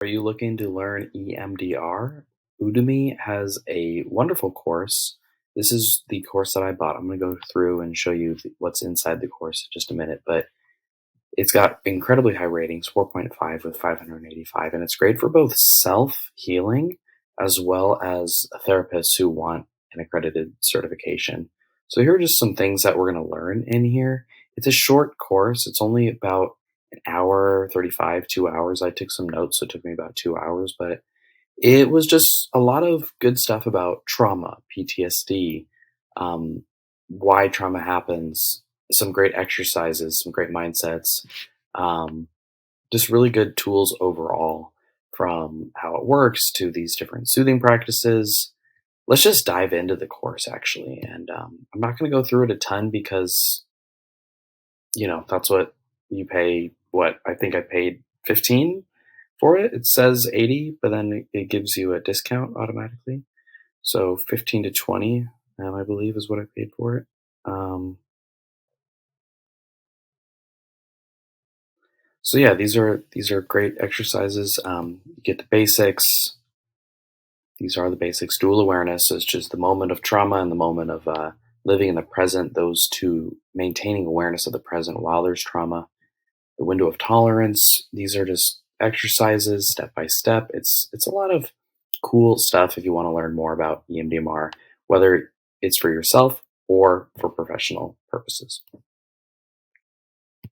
Are you looking to learn EMDR? Udemy has a wonderful course. This is the course that I bought. I'm going to go through and show you what's inside the course in just a minute, but it's got incredibly high ratings, 4.5 with 585, and it's great for both self healing as well as therapists who want an accredited certification. So, here are just some things that we're going to learn in here. It's a short course, it's only about an hour 35, 2 hours. I took some notes, so it took me about 2 hours, but it was just a lot of good stuff about trauma, PTSD, um, why trauma happens, some great exercises, some great mindsets, um, just really good tools overall from how it works to these different soothing practices. Let's just dive into the course actually. And I'm not going to go through it a ton because, that's what you pay. What I think I paid 15 for it. It says 80, but then it gives you a discount automatically. So 15 to 20, I believe, is what I paid for it. Um, so yeah, these are great exercises. You get the basics. These are the basics. Dual awareness is just the moment of trauma and the moment of living in the present. Those two, maintaining awareness of the present while there's trauma. The window of tolerance. These are just exercises, step by step. It's a lot of cool stuff if you want to learn more about EMDMR, whether it's for yourself or for professional purposes.